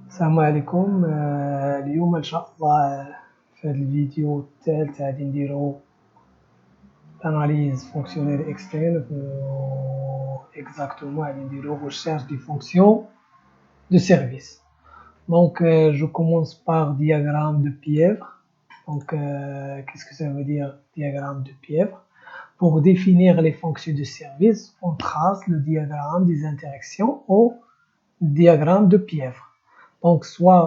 السلام عليكم. اليوم ان شاء الله في هذا الفيديو الثالث غادي نديرو اناليز فونكسيونيل اكسترن اكزاكتومون غادي نديرو recherche des fonctions de service. Donc je commence par diagramme de Pièvre. Donc qu'est-ce que ça veut dire diagramme de Pièvre? Pour définir les fonctions de service, on trace le diagramme des interactions au diagramme de Pièvre. Donc, soit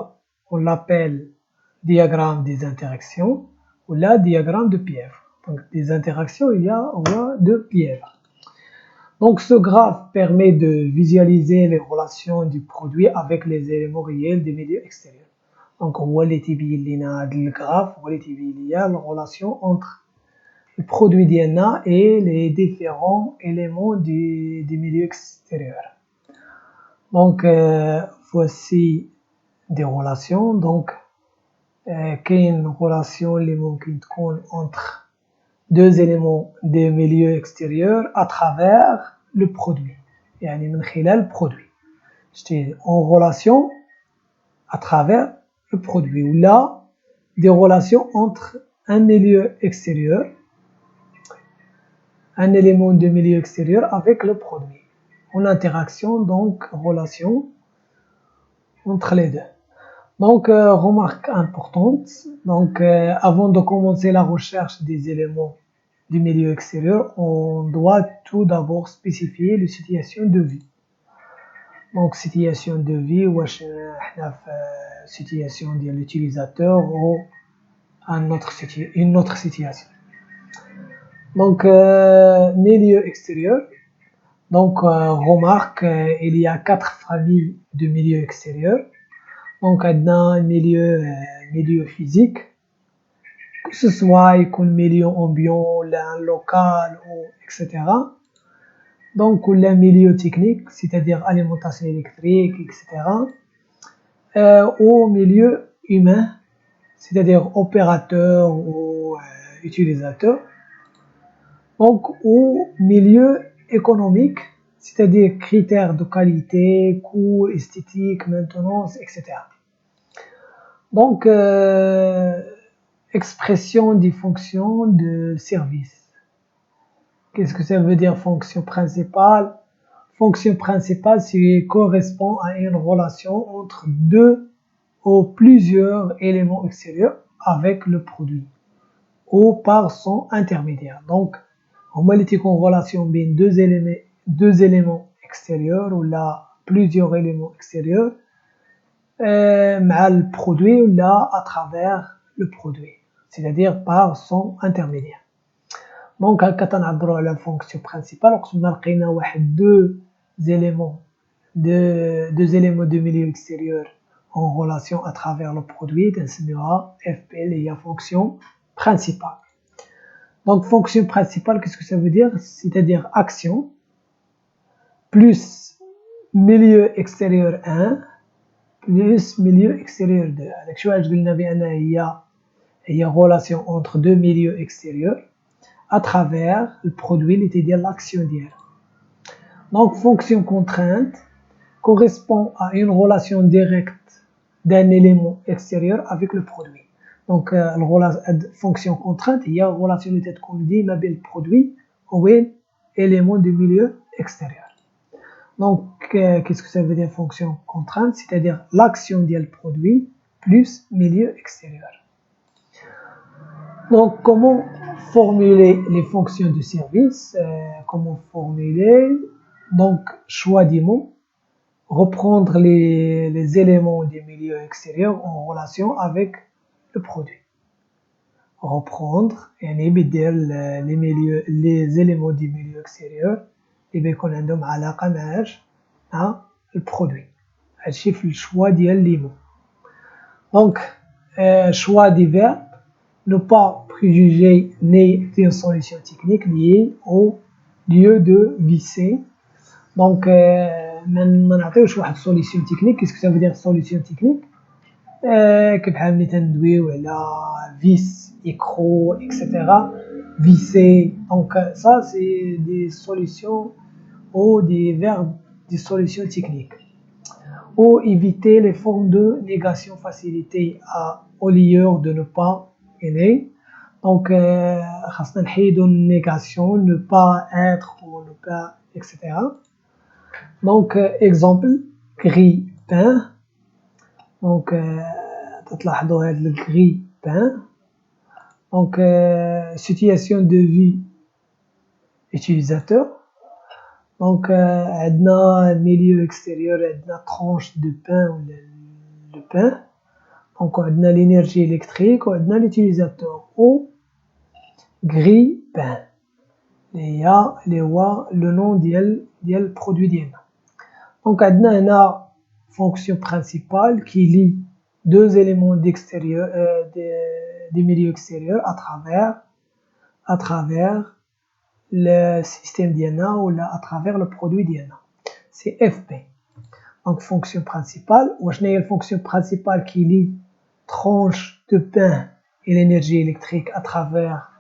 on l'appelle diagramme des interactions ou là diagramme de Pièvre. Donc, des interactions, il y a de Pièvre. Donc, ce graphe permet de visualiser les relations du produit avec les éléments réels des milieux extérieurs. Donc, on voit les le graphe, on voit la relation entre le produit DNA et les différents éléments des milieux extérieurs. Donc, voici des relations. Donc كاين relation اللي ممكن تكون entre deux éléments des milieux extérieurs à travers le produit, يعني من خلال produit. J'étais en relation à travers le produit, ou là des relations entre un milieu extérieur, un élément de milieu extérieur avec le produit, en interaction, donc relation entre les deux. Donc, remarque importante, donc avant de commencer la recherche des éléments du milieu extérieur, on doit tout d'abord spécifier la situation de vie. Donc, situation de vie, situation de l'utilisateur ou une autre situation. Donc, milieu extérieur. Donc, remarque, il y a 4 familles de milieux extérieurs. Donc, on a un milieu physique, que ce soit un milieu ambiant, un local, etc. Donc, on a un milieu technique, c'est-à-dire alimentation électrique, etc. Ou milieu humain, c'est-à-dire opérateur ou utilisateur. Donc, au milieu économique, c'est-à-dire critères de qualité, coût, esthétique, maintenance, etc. Donc, expression des fonctions de service. Qu'est-ce que ça veut dire fonction principale? Fonction principale, c'est correspond à une relation entre deux ou plusieurs éléments extérieurs avec le produit ou par son intermédiaire. Donc, on va dire qu'une relation bien deux éléments extérieurs ou là plusieurs éléments extérieurs مع le produit ou là à travers le produit, c'est-à-dire par son intermédiaire. Donc هكا تنعبروا على fonction principale. وقتنا لقينا واحد deux éléments de milieu extérieur en relation à travers le produit, تنسميوها FP اللي هي fonction principale. Donc, fonction principale, qu'est-ce que ça veut dire? C'est-à-dire action plus milieu extérieur 1 plus milieu extérieur 2. avec شو قلنا بأنها هي relation entre deux milieux extérieurs à travers le produit اللي تدير l'action ديالها. Donc, fonction contrainte correspond à une relation directe d'un élément extérieur avec le produit. Donc, la fonction contrainte, il y a une relation de tête qu'on dit, mais le produit ou l'élément du milieu extérieur. Donc, qu'est-ce que ça veut dire fonction contrainte? C'est-à-dire l'action du produit plus milieu extérieur. Donc, comment formuler les fonctions de service? Comment formuler? Donc, choix des mots. Reprendre les éléments des milieux extérieurs en relation avec le produit. Reprendre يعني بدل les éléments du milieu extérieur اللي بيكون عندهم علاقة مع البرودوي. هادشي في الشوا ديال لي مو. Donc choix des verbes, ne pas préjuger ni d'une solution technique liée au lieu de visser. Donc ما نعطيوش واحد solution technique. Qu'est-ce que ça veut dire solution technique? كبحال ملي تندويو على vis, écrou, etc. visser. Donc ça c'est des solutions ou des verbes, des solutions techniques. ou éviter les formes de négation facilitée au lieu de ne pas gagner. Donc, خاصنا نحيدو négation, ne pas être ou ne pas, etc. Donc, exemple, gris peint. Donc, تلاحظوا هذا le gris peint. Donc, situation de vie utilisateur. Donc, عندنا milieu extérieur, عندنا tranche de pain ou le pain. Donc, عندنا l'énergie électrique وعندنا l'utilisateur ou gris pain. اللي هو le nom ديال البرودوي ديالنا. Donc, عندنا هنا fonction principale qui lie deux éléments d'extérieur du milieu extérieur à travers le système ديالنا ou à travers le produit ديالنا. C'est FP. Donc, fonction principale. واش هي fonction principale qui lie tranche de pain et l'énergie électrique à travers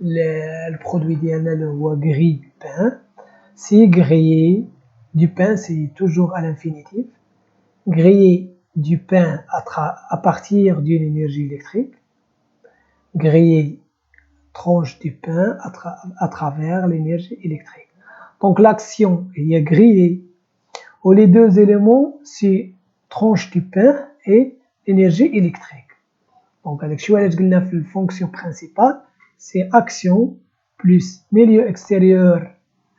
le produit ديالنا اللي هو gris pain. C'est griller du pain, c'est toujours à l'infinitif. Griller du pain à partir d'une énergie électrique. Griller tranche du pain à travers l'énergie électrique. Donc l'action est griller. Où les deux éléments, c'est tranche du pain et énergie électrique. Donc avec la fonction principale, c'est action plus milieu extérieur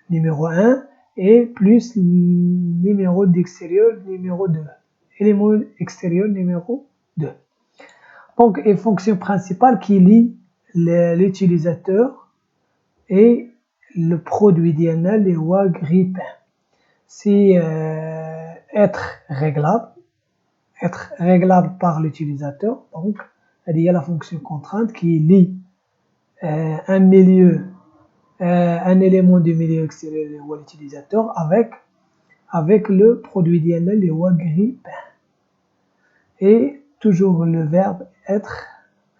numéro 1 et plus numéro d'extérieur numéro 2. Élément extérieur numéro 2. Donc, une fonction principale qui lie l'utilisateur et le produit DNL et ou gris pain. C'est être réglable par l'utilisateur. Donc, il y a la fonction contrainte qui lie un milieu, un élément du milieu extérieur ou l'utilisateur avec le produit DNL et ou gris pain. Et toujours le verbe être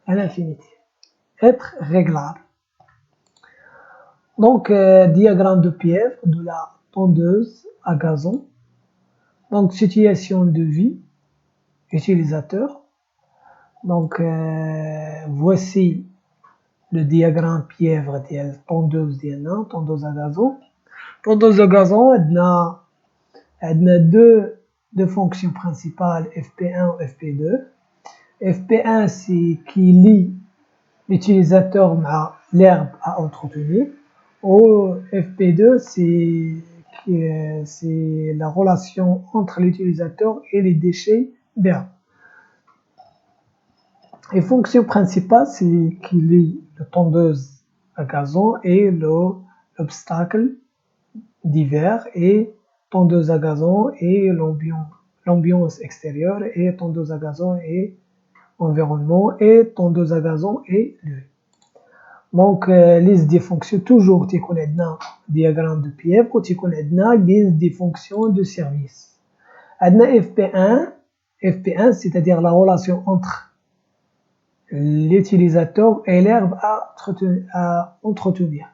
à l'infinitif. Être réglable. Donc, diagramme de pièvre de la tondeuse à gazon. Donc, situation de vie, utilisateur. Donc, voici le diagramme pièvre de la tondeuse à gazon. Tondeuse à gazon, on a deux fonctions principales, FP1 ou FP2. FP1, c'est qui lie l'utilisateur à l'herbe à entretenir. Ou FP2, c'est la relation entre l'utilisateur et les déchets d'herbe. Et fonction principale, c'est qui lie la tondeuse à gazon et l'obstacle d'hiver et tondeuse à gazon et l'ambiance extérieure et tondeuse à gazon et environnement et tondeuse à gazon et lieu. Donc, liste des fonctions, toujours, tu connais un diagramme de pièvre, tu connais une liste des fonctions de service. Adna FP1, c'est-à-dire la relation entre l'utilisateur et l'herbe à entretenir.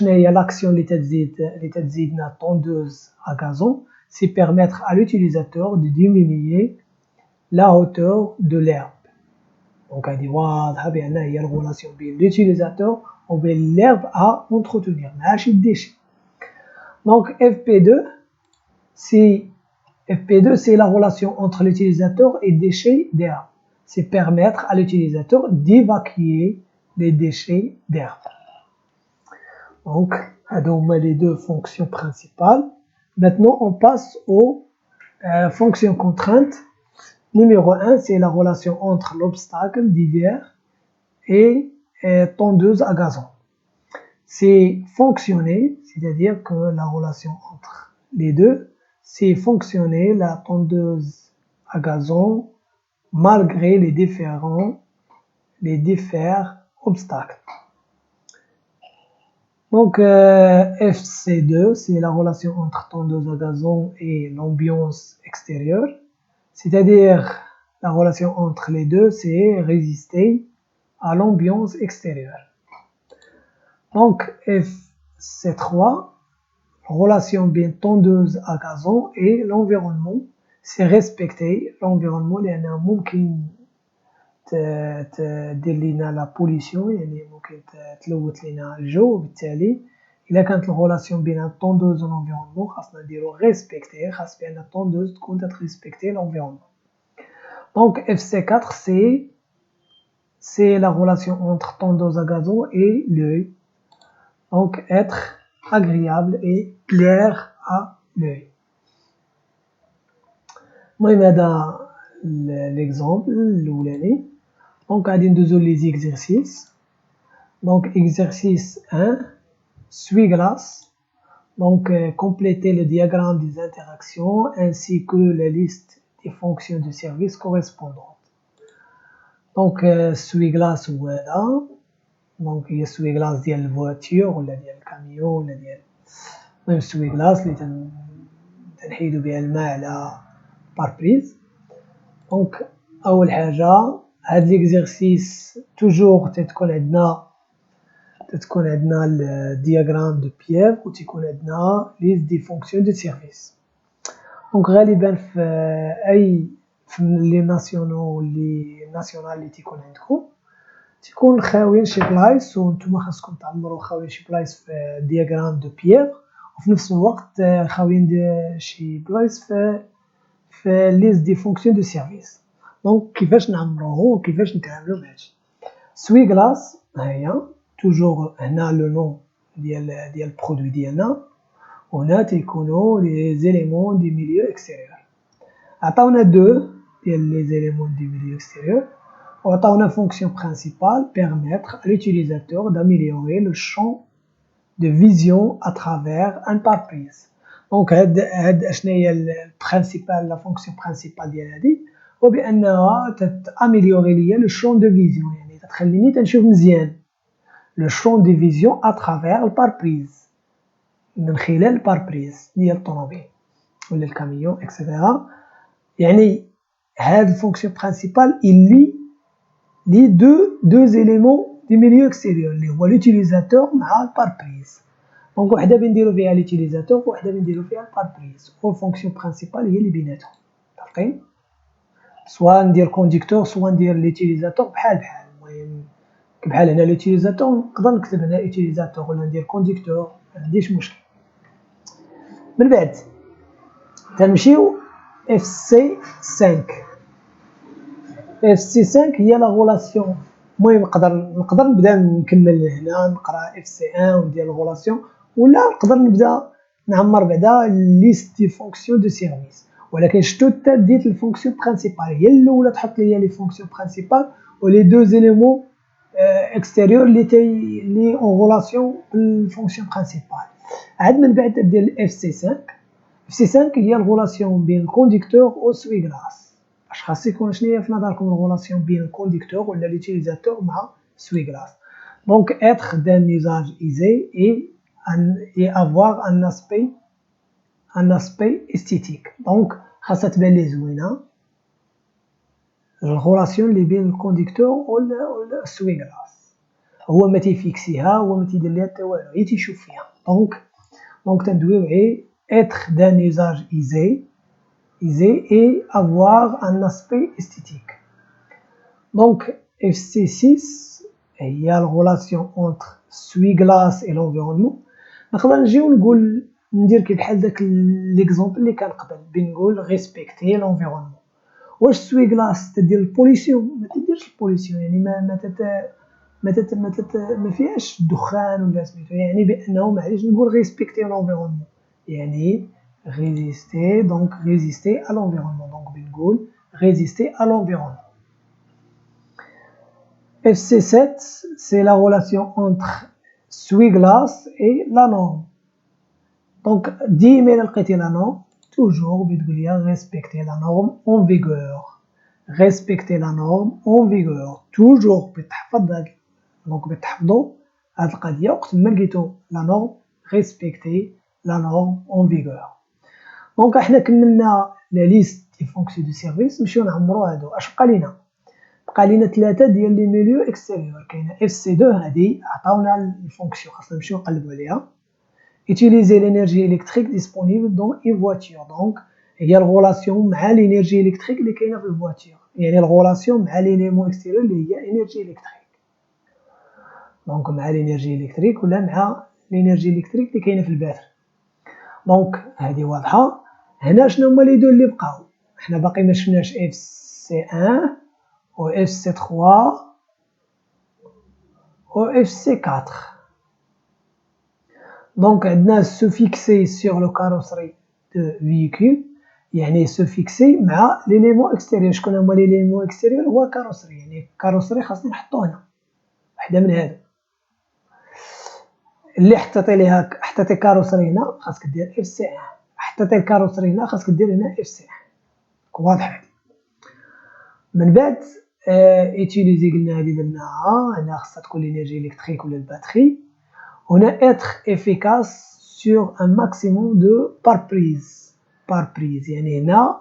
Il y a l'action de la tondeuse à gazon, c'est permettre à l'utilisateur de diminuer la hauteur de l'herbe. Donc, il y a une relation entre l'utilisateur et l'herbe à entretenir. Donc, FP2, c'est la relation entre l'utilisateur et les déchets d'herbe. C'est permettre à l'utilisateur d'évacuer les déchets d'herbe. Donc, les deux fonctions principales. Maintenant, on passe aux fonctions contraintes. Numéro 1, c'est la relation entre l'obstacle d'hiver et tondeuse à gazon. C'est fonctionner, c'est-à-dire que la relation entre les deux, c'est fonctionner la tondeuse à gazon malgré les différents obstacles. Donc, FC2, c'est la relation entre tondeuse à gazon et l'ambiance extérieure. C'est-à-dire, la relation entre les deux, c'est résister à l'ambiance extérieure. Donc, FC3, relation bien tondeuse à gazon et l'environnement, سي ريسبكتي لونفيرونمون لأنه ممكن دير لينا لا بوليسيون يعني ممكن تلوث لينا الجو وبالتالي إلا كانت الغولاسيون بين الطوندوز و لونفيرونمون خاصنا نديرو ريسبكتي خاص بأن الطوندوز تكون تريسبكتي لونفيرونمون. دونك FC4 c'est la relation entre tondeuse à gazon et l'œil. Donc être agréable et clair à l'œil. المهم هذا l'exemple الأولاني. Donc غادي ندوزو les exercices. Donc exercice 1, essuie-glace. Donc compléter le diagramme des interactions ainsi que la liste des fonctions de service correspondantes. Donc essuie-glace هو هذا. دونك هي essuie-glace ديال الفواتور ولا ديال الكاميون ولا ديال المهم essuie-glace اللي تنحيدو بها الماء على باربريز. دونك اول حاجه هاد ليكزيرسيس توجور تكون عندنا الدياغرام دو بيير و تيكون عندنا ليست دي فونكسيون دو سيرفيس. دونك غالبا في لي ناسيونال اللي تيكون عندكم تيكون خاويين شي بلايص وانتم خاصكم تعمروا خاويين شي بلايص في دياغرام دو بيير وفي نفس الوقت خاويين شي بلايص في ليست دي فونكسيون دو سيرفيس. دونك كيفاش نعمروه وكيفاش نتعاملوا مع هادشي. سوي غلاس ها هي توجور هنا لو نون ديال البرودوي ديالنا وهنا تيكونوا لي زيليمون دي ميليو اكستيريور. عطاونا دو ديال لي زيليمون دي ميليو اكستيريور وعطاونا fonction principale permettre à l'utilisateur d'améliorer le champ de vision à travers un pare-brise. Donc هاد شناهي البرينسيبال لا فونكسيون برينسيبال ديال هادي هو بانها تاميليوري ليا لو شون دو فيزيون يعني تخليني تنشوف مزيان لو شون دو فيزيون ا ترافير الباربريز من خلال الباربريز ديال الطوموبيل ولا الكاميون اكسيتيرا. يعني هاد الفونكسيون برينسيبال اللي لي deux éléments du milieu extérieur اللي هو l'utilisateur مع الباربريز. دونك وحده بنديرو فيها l'utilisateur وحده بنديرو فيها الباربريز والفونكسيون برينسيبال هي اللي بيناتهم متفقين. سوا ندير كونديكتور سوا ندير ليوتيليزاتور بحال المهم بحال هنا ليوتيليزاتور نقدر نكتب هنا يوتيليزاتور ولا ندير كونديكتور ما عنديش مشكل. من بعد تنمشيو FC5. FC5 هي لا غولاسيون. المهم نقدر نبدا نكمل هنا نقرا FC1 وندير الغولاسيون ولا نقدر نبدا نعمر بعدا ليست دي فونكسيون دو سيرفيس ولكن شتو حتى ديت الفونكسيون برينسيبال هي الاولى تحط ليا لي فونكسيون برينسيبال ولي دو زيليمون اكستيريور لي اون غولاسيون بالفونكسيون برينسيبال. عاد من بعد دير FC5. FC5 هي الغولاسيون بين الكونديكتور و سوي غلاس. اش خاص يكون شنو هي في نظركم الغولاسيون بين الكونديكتور ولا ليوتيليزاتور مع سوي غلاس. دونك être d'un usage aisé et avoir un aspect esthétique. دونك خاصها تبان لي زوينه الغولاسيون اللي بين الكونديكتور ولا السوي غلاس هو ما تيفيكسيها هو ما تيدير ليها حتى والو هي تيشوف فيها. دونك تندويو غير être d'un usage aisé et avoir un aspect esthétique. Donc FC6 هي la relation entre essuie-glace et l'environnement. نقدر نجيو نقول ندير كي بحال داك ليكزامبل اللي كان قبل بنقول ريسبكتي l'environnement. واش السوي-غلاس تدير البوليسيون؟ ما تديرش البوليسيون يعني ما فيهاش دخان ولا سميتو يعني بانه معليش نقول ريسبكتي l'environnement يعني résister donc résister à l'environnement donc بنقول résister à l'environnement. FC7 c'est la relation entre essuie-glace et la norme. Donc ديما لقيتي la norme toujours بتقول لي respecter la norme en vigueur respecter la norme en vigueur toujours بتحفظ هاد دونك بتحفظوا هاد القضيه وقت ما لقيتو la norme respecter la norme en vigueur. دونك احنا كملنا لا ليست دي فونكسيون دو سيرفيس نمشيو نعمرو هادو. اش بقى لينا؟ بقى لينا 3 ديال لي ميليو اكستيريور. كاينه FC2 هادي عطاونا الفونكسيون خاصنا نمشيو نقلبو عليها. utiliser l'énergie électrique disponible dans une voiture donc هي الغولاسيون مع لينيرجي الكتريك اللي كاينه في الفواتير، يعني الغولاسيون مع ليليمون اكستيريور اللي هي انرجي الكتريك. دونك مع لينيرجي الكتريك ولا مع لينيرجي الكتريك اللي كاينه في الباتري. دونك هذه واضحه. هنا شنو هما لي دو اللي بقاو؟ حنا باقي ما شفناش اف سي 1 و اف سي 3 و اف سي 4. دونك عندنا سو فيكسي سور لو كاروسري دو فيكول، يعني سو فيكسي مع ليليمون اكستيريور. شكون هما ليليمون اكستيريور؟ هو كاروسري، يعني كاروسري خاصني نحطو هنا وحده من هادو اللي حطيتي ليها. حطيتي كاروسري هنا خاصك دير اف سي 1، حطيتي الكاروسري هنا خاصك دير هنا اف سي 1. واضح هادي. من بعد ايتيليزي قلنا هادي درناها، هنا خاصها تكون لينيرجي الكتريك ولا الباتري. هنا être efficace sur un maximum de par prise يعني هنا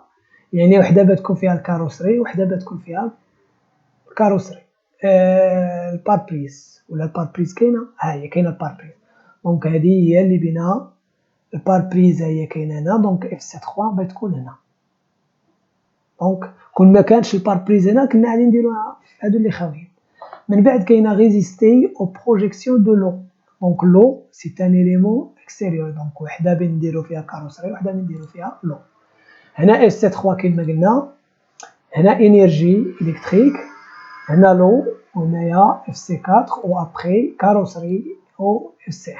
يعني وحده بتكون فيها الكاروسري وحده بتكون فيها الكاروسري البار بريز ولا البار بريز كاينه. ها هي كاينه البار بريز. دونك هذه هي اللي بينها البار بريز، هي كاينه هنا. دونك اف سي 3 بتكون هنا. دونك كون ما كانش البار بريز هنا كنا غادي نديروها هادو اللي خاويين. من بعد كاينه ريزيستي او بروجيكسيون دو لو. Donc l'eau c'est un élément extérieur. Donc وحده بنديرو فيها كاروسري وحده بنديرو فيها لو. هنا اس 3 كما قلنا، هنا انرجي الكتريك، هنا لو، وهنايا اف سي 4 و ابري كاروسري او اف سي 1.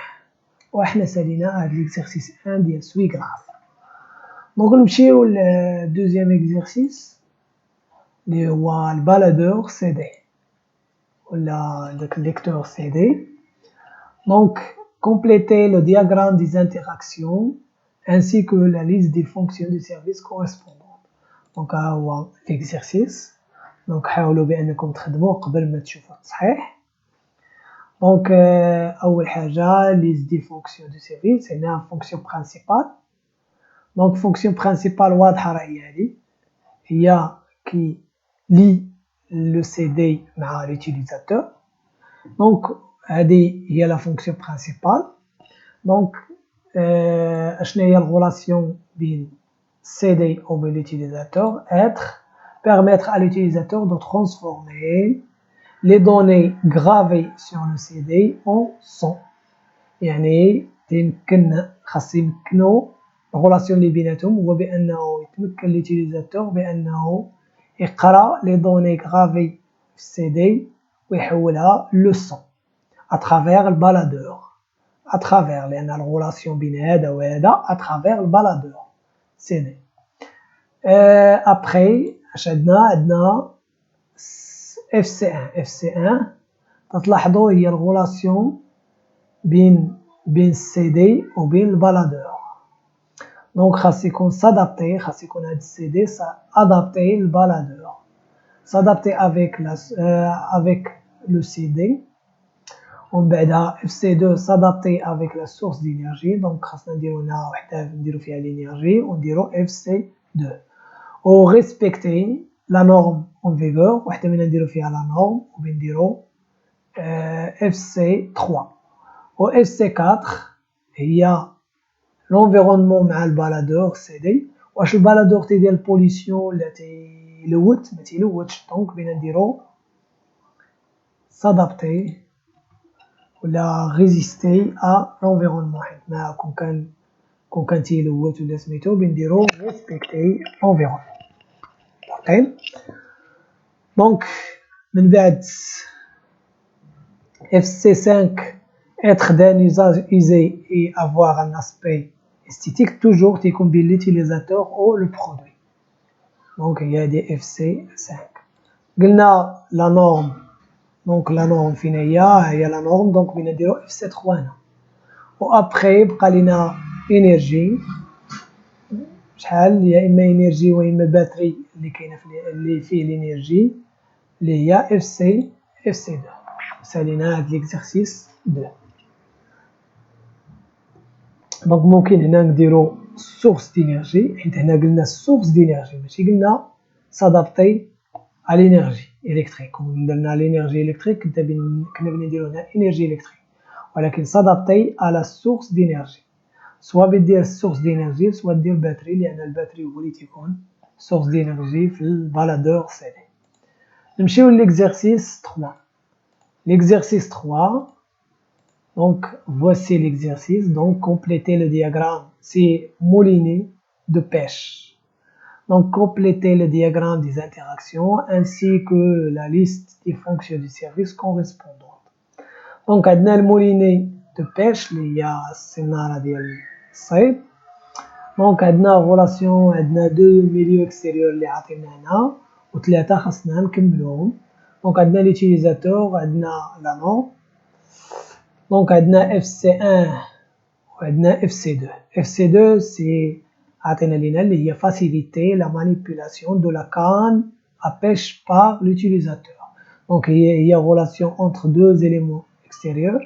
وحنا سالينا هاد ليكزارسيس 1 ديال سوي غراف. دونك نمشيو للدوزيام اكزارسيس اللي هو البالادور سي دي ولا داك الليكتور سي دي. Donc, complétez le diagramme des interactions ainsi que la liste des fonctions du service correspondantes. Donc, هو l'exercice. Donc, حاولوا بأنكم تخدموه قبل ما تشوفوا التصحيح. Donc, أول حاجة liste des fonctions du service. هنا fonction principale. Donc, fonction principale واضحة راهي هذه، هي qui lie le CD مع l'utilisateur. Donc, هذه هي لا فونكسيون برينسيبال. دونك اشنا هي الغولاسيون بين CD ou bien l'utilisateur? Être, permettre à l'utilisateur de transformer les données gravées sur le CD en son. يعني خاص يمكنو الغولاسيون اللي بيناتهم هو بانه يتمكن ليوتيليزاتور بانه يقرا لي دوني غافي في السي ويحولها لو سون à travers le baladeur. À travers لأن الغولاسيون بين هذا وهذا à travers le baladeur. CD. Après اش عندنا FC1. FC1 تلاحظوا هي الغولاسيون بين السي وبين البالادور. دونك خاص يكون s'adapter، خاص يكون هاد السي s'adapter للبالادور. s'adapter avec le CD. ومن بعدها FC2 s'adapter avec la source d'énergie. دونك خاصنا نديرو هنا وحده نديرو فيها لينيرجي ونديرو FC2 و respecter la norme en vigueur. وحده منها نديرو فيها la norme وبنديرو FC3 و FC4 هي l'environnement مع البالادور CD. واش البالادور تيدير البوليسيون ولا تيلوت؟ ما تيلوتش. دونك بينا نديرو s'adapter ولا ريزيستي ا لونفيرونمون. حيت ما كون كان تيلوت ولا سميتو بنديرو ريسبكتي لونفيرونمون. باقيين. دونك من بعد FC5 être d'un usage usé et avoir un aspect esthétique toujours تيكون بين l'utilisateur ou le produit. دونك هي هادي FC5. قلنا لا نورم. دونك لا نورم فين هي لا نورم. دونك بينا نديرو اف سي 3 هنا. و ابخي بقى لينا انرجي شحال، يا اما انرجي و اما باتري اللي كاينه اللي فيه الانرجي اللي هي اف سي 2. سالينا هاد ليكزارسيس 2. دونك ممكن هنا نديرو سورس دينيرجي، حيت هنا قلنا سورس دينيرجي ماشي قلنا سادابتي à l'énergie électrique. درنا l'énergie électrique كنا بنديرو هنا énergie électrique، ولكن s'adapter à la source d'énergie. سواء بدير سورس دينيرجي سواء دير باتري لان الباتري هو اللي تيكون سورس دينيرجي في البالادور سي دي. نمشيو ليكزارسيس 3. L'exercice 3, donc voici l'exercice, donc complétez le diagramme, c'est moulinet de pêche. Donc complétez le diagramme des interactions ainsi que la liste des fonctions du service correspondantes. Donc عندنا الموليني de pêche اللي هي السنارة ديال الصيد. دونك عندنا غولاسيون عندنا دو ميليو اكستيريور اللي عاطينا هنا وثلاثة خاصنا نكملوهم. دونك عندنا ليوتيليزاتور عندنا لا نورم. دونك عندنا FC1 وعندنا FC2. FC2 سي عاطينا لينا اللي هي faciliter la manipulation de la canne à pêche par l'utilisateur. دونك هي relation entre deux éléments extérieurs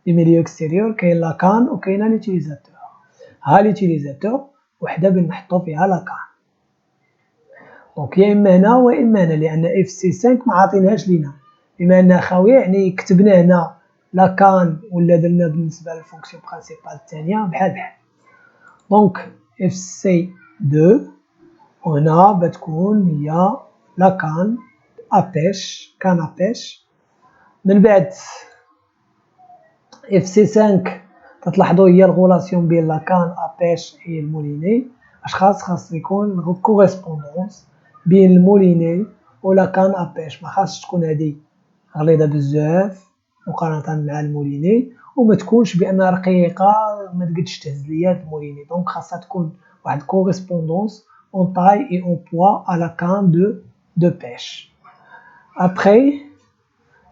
les milieux extérieurs كاين لا كان وكاينه ليوتيليزاتور. ها ليوتيليزاتور وحده بنحطو فيها لا كان. دونك يا اما هنا واما هنا لان اف سي 5 ما عاطينهاش لينا بما انها خاويه يعني كتبنا هنا لا كان ولا درنا بالنسبه للفونكسيون برينسيبال الثانيه بحال بحال. دونك اف سي 2 وهنا بتكون هي لا كان ابيش كان ابيش. من بعد اف سي 5 تلاحظوا هي الغولاسيون بين لا كان ابيش و الموليني. اش خاص يكون كوريسبوندونس بين الموليني ولا كان ابيش. ما خاصش تكون هذه غليظه بزاف مقارنه مع الموليني وما تكونش بانها رقيقه ما تقدش تهز ليا الموليني. دونك خاصها تكون واحد كوريسبوندونس اون تاي اي اون بوا à la canne de pêche. Après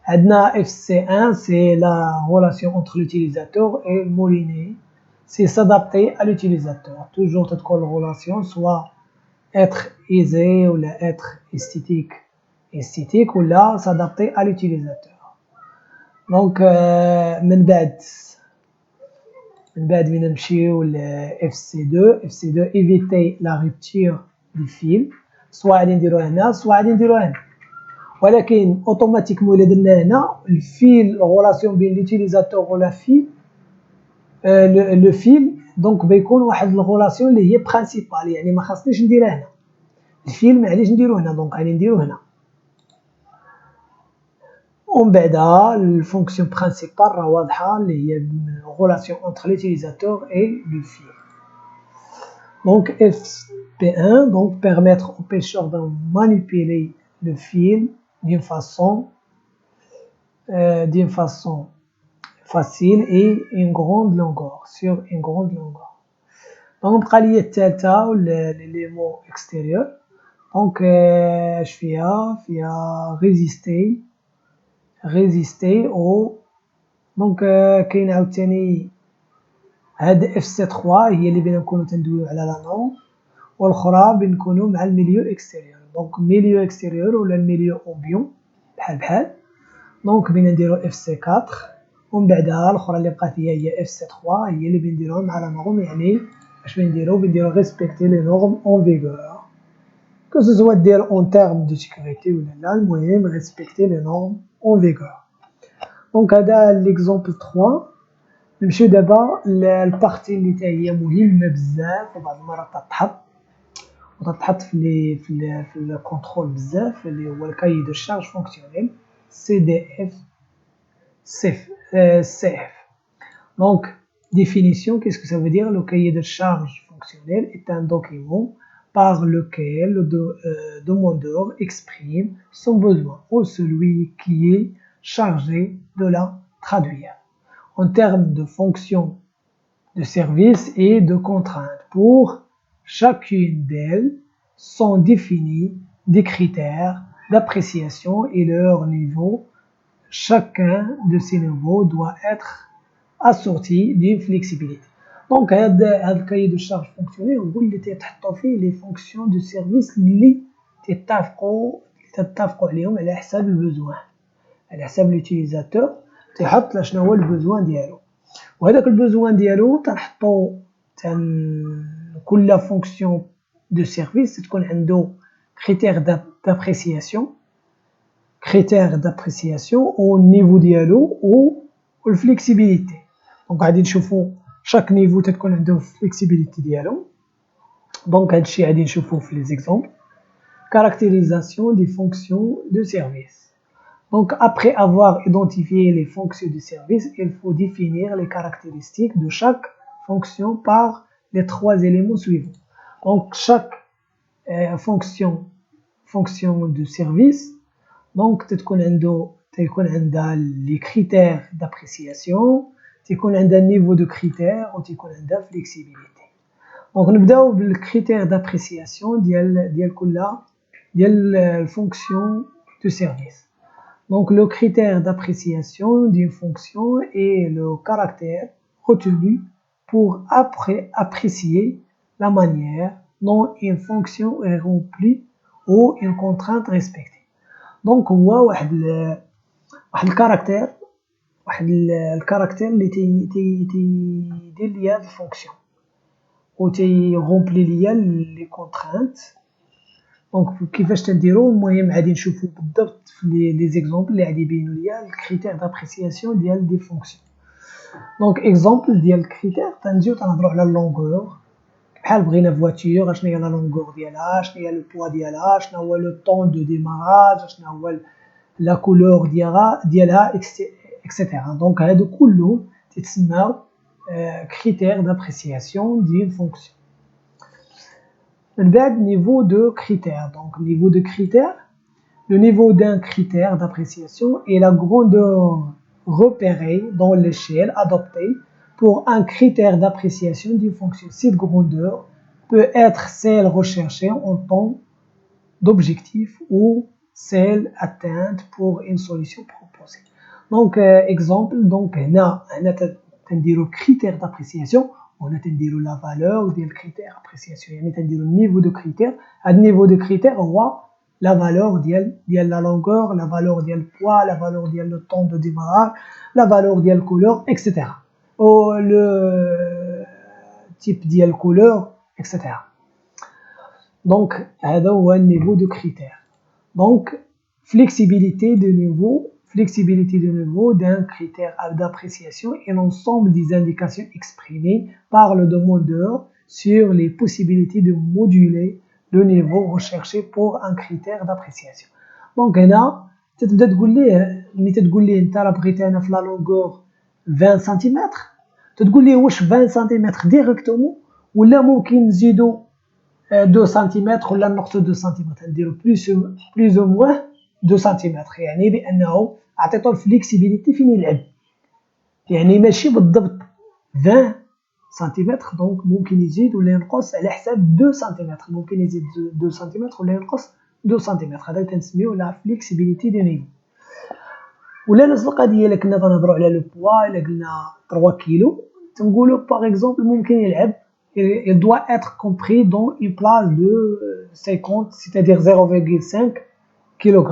عندنا FC1 c'est la relation entre l'utilisateur et le moulinet. C'est s'adapter à l'utilisateur. Toujours تكون relation soit être aisé ou être esthétique ou là s'adapter à l'utilisateur. Donc من بعد من نمشيو ل FC2 éviter la rupture du fil. soit غادي نديرو هنا soit غادي نديرو هنا. ولكن اوتوماتيكمون الا درنا هنا الفيل غولاسيون بين ليوتيليزاتور ولا فيل لو فيل دونك بيكون واحد الغولاسيون اللي هي برينسيبال يعني ما خاصنيش نديرها هنا. الفيل معليش نديرو هنا دونك غادي نديرو هنا. ومن بعدها الفونكسيون برينسيبال راه واضحه اللي هي غولاسيون انتر ليوتيليزاتور اي لو فيل. دونك FP1 donc permettre au pêcheur de manipuler le fil d'une façon facile et une grande longueur sur une grande longueur. Donc بقى لي الثالثه l'élément extérieur. donc اش فيها résister au donc كاين عاوتاني هاد FC3 هي اللي بينا نكونو تندويو على لا نورم والاخرى بنكونو مع الميليو اكستيريور. دونك ميليو اكستيريور ولا الميليو امبيون بحال دونك بينا نديرو FC4 ومن بعدها الاخرى اللي بقات هي FC3 هي اللي بنديروهم على نورم. يعني اش بنديرو ريسبكتي لي نورم اون فيغور كو سوا دير اون تيرم دو سيكوريتي ولا لا المهم ريسبكتي لي نورم اون فيغور. دونك هذا ليكزامبل 3. نمشيو دابا للبارتي اللي حتى هي مهمه بزاف وبعض المرات تتحط في الكونترول بزاف اللي هو الكاي دو شارج فونكسيونيل CDF CF. Donc définition, qu'est-ce que ça veut dire? Le cahier de charge fonctionnel est un document par lequel le demandeur exprime son besoin ou celui qui est chargé de la traduire en termes de fonctions de service et de contraintes. Pour chacune d'elles sont définis des critères d'appréciation et leur niveau. Chacun de ces niveaux doit être assorti d'une flexibilité. Donc هذا الكاي دو شارج فونكسيونيل هو اللي تيتحطوا فيه لي فونكسيون دو سيرفيس اللي تتفقوا عليهم على حساب البوزوان على حساب لوتيليزاتور تيحط شنو هو البوزوان ديالو. وهذاك البوزوان ديالو تنحطو كل فونكسيون دو سيرفيس تكون عنده كريتير دابريسياسيون او نيفو ديالو و الفليكسيبيليتي. دونك غادي نشوفو chaque niveau تتكون عنده flexibility ديالو. دونك هادشي غادي نشوفوه في لي زيكزامبل. Caractérisation des fonctions de service. Donc après avoir identifié les fonctions du service, il faut définir les caractéristiques de chaque fonction par les trois éléments suivants. Donc chaque fonction de service, donc تكون عندها les critères d'appréciation, تكون عندها niveau de critères وتكون عندها flexibilité. Donc نبداو بالcritères d'appréciation ديال كل fonction de service. Donc le critère d'appréciation d'une fonction est le caractère retenu pour apprécier la manière dont une fonction est remplie ou une contrainte respectée. Donc هو واحد الكاركتير اللي تيدير ليا الفونكسيون و تيغومبلي ليا لي كونترانت. دونك كيفاش تنديرو؟ المهم غادي نشوفو بالضبط في لي زيكزامبل اللي غادي يبينوا ليا الكريتير دابريسياسيون ديال دي فونكسيون. دونك اكزامبل ديال الكريتير تنجيو تنهضروا على اللونغور، بحال بغينا فواتور شنو هي لا لونغور ديالها، شنو هي لو بوا ديالها، شنو هو لو طون دو ديماراج، شنو هو لا كولور ديالها اكسيتيرا. دونك هادو كلهم تيتسماو critères d'appréciation d'une fonction. Niveau de critères. Donc, niveau de critères, le niveau d'un critère d'appréciation est la grandeur repérée dans l'échelle adoptée pour un critère d'appréciation d'une fonction. Cette grandeur peut être celle recherchée en temps d'objectif ou celle atteinte pour une solution proposée. Donc, exemple, donc, تنديرو critère d'appréciation وهنا تنديرو لا فالور ديال الكريتير ابريسياسيون، يعني تنديرو النيفو دو كريتير. هاد النيفو دو كريتير هو لا فالور ديال لا لونغور، لا فالور ديال البوا، لا فالور ديال لو طون دو ديمارار، لا فالور ديال الكولور اكسيتيرا، او لو تيب ديال الكولور اكسيتيرا. دونك هذا هو النيفو دو كريتير. دونك flexibilité de niveau d'un critère d'appréciation est l'ensemble des indications exprimées par le demandeur sur les possibilités de moduler le niveau recherché pour un critère d'appréciation. Donc هنا تبدا تقول ليه ملي تقول ليه انت راه بغيت انا في لا لونغور 20 سنتيمتر، تقول ليه واش 20 سنتيمتر ديريكتومون ولا ممكن نزيدو 2 سنتيمتر ولا نقصوا 2 سنتيمتر، نديرو بلوز او موان 2 سنتيمتر، يعني بانه عطيتو الفليكسيبيليتي فين يلعب، يعني ماشي بالضبط 20 سنتيمتر. دونك ممكن يزيد ولا ينقص على حساب 2 سنتيمتر، ممكن يزيد 2 سنتيمتر ولا ينقص 2 سنتيمتر. هذا كنسميوه لا فليكسيبيليتي دو نيفو. ولا نفس القضيه الا كنا تنهضروا على لو بوا، الا قلنا 3 كيلو تنقولوا باغ اكزومبل ممكن يلعب il doit être compris dans une plage de 50 c'est-à-dire 0,5 kg،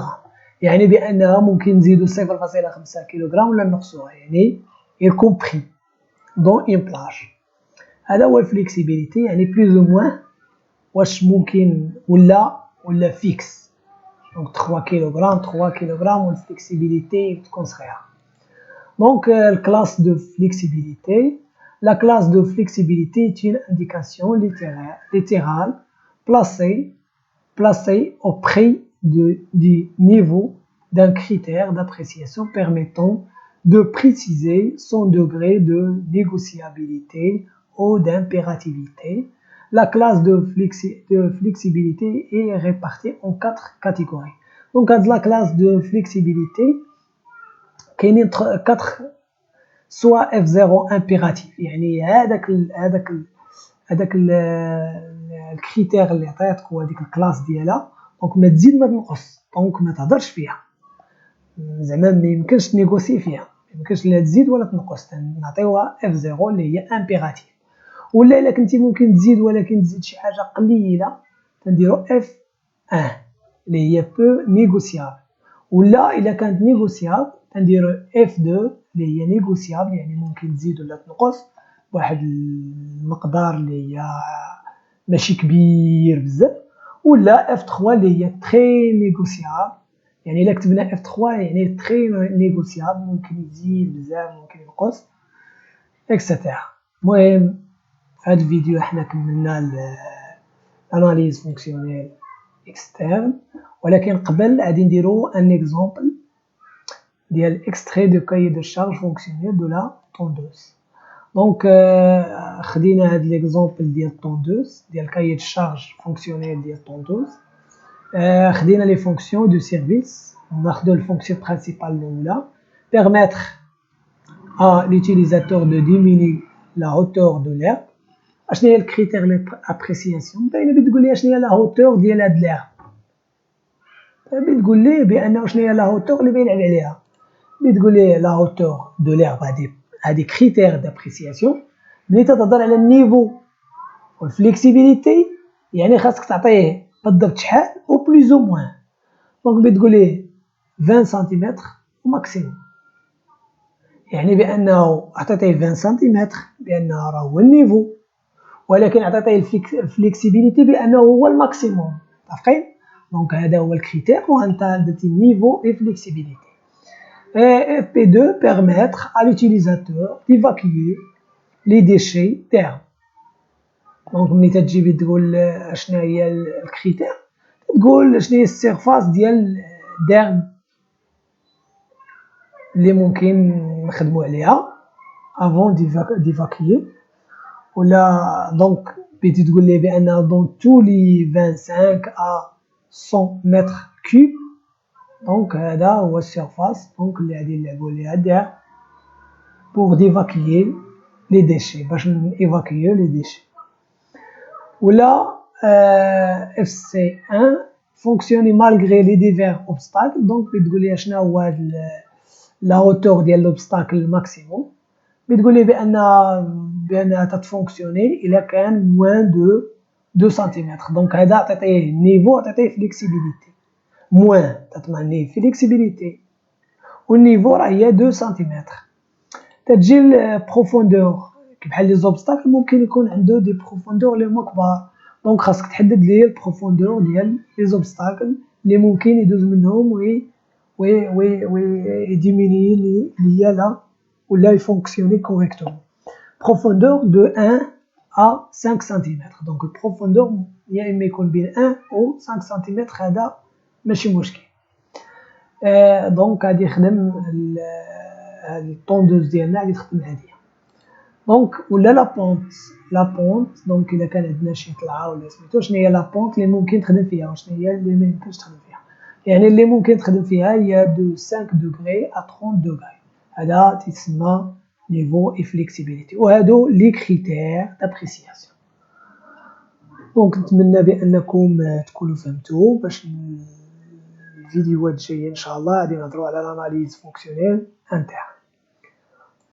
يعني بانها ممكن نزيدوا 0.5 كيلوغرام ولا نقصوها، يعني il compris dans une plage. هذا هو الفليكسيبيليتي، يعني بلوز او موان واش ممكن ولا فيكس. دونك 3 كيلوغرام والفليكسيبيليتي تكون صغيره. دونك الكلاس دو فليكسيبيليتي. La classe de flexibilité est une indication littérale placée auprès du niveau d'un critère d'appréciation permettant de préciser son degré de négociabilité ou d'impérativité. La classe de flexibilité est répartie en 4 catégories. Donc, la classe de flexibilité, il y a 4 soit F0 impératif، يعني هذاك الكريتير اللي عطيتك هو هذيك الكلاس ديالها، دونك ما تزيد ما تنقص، دونك ما تهضرش فيها، زعما ما يمكنش تنيغوسي فيها، ما يمكنش لا تزيد ولا تنقص، نعطيوها F0 اللي هي امبيراتيف. ولا الا كنتي ممكن تزيد ولكن تزيد شي حاجه قليله تنديرو F1 اللي هي بو نيغوسيابل. ولا الا كانت نيغوسيابل تنديرو F2 اللي هي نيغوسيابل، يعني ممكن تزيد ولا تنقص بواحد المقدار اللي هي ماشي كبير بزاف. ولا F3 اللي هي تري نيغوسيابل، يعني الا كتبنا F3 يعني تري نيغوسيابل، ممكن يزيد بزاف ممكن ينقص اكسيتيرا. المهم في هذا الفيديو احنا كملنا الاناليز فونكسيونيل اكسترن، ولكن قبل غادي نديرو ان اكزومبل ديال اكستري دو كاي دو شارج فونكسيونيل دو لا طوندوز. دونك خدينا هاد ليكزومبل ديال الطوندوز ديال كاي دو شارج فونكسيونيل ديال الطوندوز. خدينا لي فونكسيون دو سيرفيس، ناخدو الفونكسيون برينسيبال الاولى permettre à l'utilisateur de diminuer la hauteur de l'herbe. اشنو هي الكريتير لابريسياسيون؟ باينه بتقول لي اشنو هي لا هوتور ديال هاد العرب، بتقول لي بانه شنو هي لا هوتور اللي بيلعب عليها، بتقول لي لا هوتور دو العرب هادي كريتير دابريسياسيون. ملي تتهضر على النيفو والفليكسيبيليتي يعني خاصك تعطيه بالضبط شحال او بلوز او موان. دونك بتقول لي 20 سنتيمتر ماكسيموم، يعني بانه عطيتيه 20 سنتيمتر بانه راه هو النيفو، ولكن عطيتيه الفليكسيبيليتي بانه هو الماكسيموم. متفقين؟ دونك هذا هو الكريتير وانت درتي نيفو اي فليكسيبيليتي. FP2 permettre à l'utilisateur d'évacuer les déchets d'herbe. دونك ملي تجي تقول شنو هي الكريتير، تقول شنو هي السيرفاس ديال d'herbe اللي ممكن نخدمو عليها avant d'évacuer. ولا دونك بغيتي تقول لي بان دون تو لي 25 à 100 متر كوب، دونك هذا هو السيرفاس دونك اللي غادي نلعبو عليها دير بوغ ديفاكيي لي ديشي، باش نيفاكيو لي ديشي. ولا اف سي 1 فونكسيوني مالغري لي ديفير اوبستاكل، دونك بتقول لي شنو هو هاد لا هوتور ديال لوبستاكل الماكسيموم، بتقول لي بانها تتفونكسيوني الا كان موان دو 2 سنتيمتر. دونك هذا عطيتيه نيفو عطيتيه فليكسيبيليتي، موان تتمعني فليكسيبيليتي والنيفو راه هي 2 سنتيمتر. تجي البروفوندور بحال لي زوبستاكل ممكن يكون عنده دي بروفوندور اللي هما كبار، دونك خاصك تحدد لي البروفوندور ديال لي زوبستاكل اللي ممكن يدوز منهم وي ديمينيي لي هي لا ولا يفونكسيوني كوريكتومون. بروفوندور دو 1 à 5 سنتيمتر، دونك البروفوندور يا اما يكون بين 1 و 5 سنتيمتر، هذا ماشي مشكل. دونك غادي يخدم هاد الطوندوز ديالنا غادي تخدم عاديه. دونك ولا لا بونت دونك الا كان عندنا شي طلعه ولا سميتو شنو هي لا بونت اللي ممكن تخدم فيها وشنو هي اللي ما يمكنش تخدم فيها. يعني اللي ممكن تخدم فيها هي دو 5 دوغري à 30 دوغري، هذا تيتسمى نيفو اي فليكسيبيليتي، وهادو لي كريتير دابريسياسيون. دونك نتمنى بانكم تكونوا فهمتوا. باش الفيديوهات الجايه ان شاء الله غادي نهضروا على الاناليز فونكسيونيل انترن.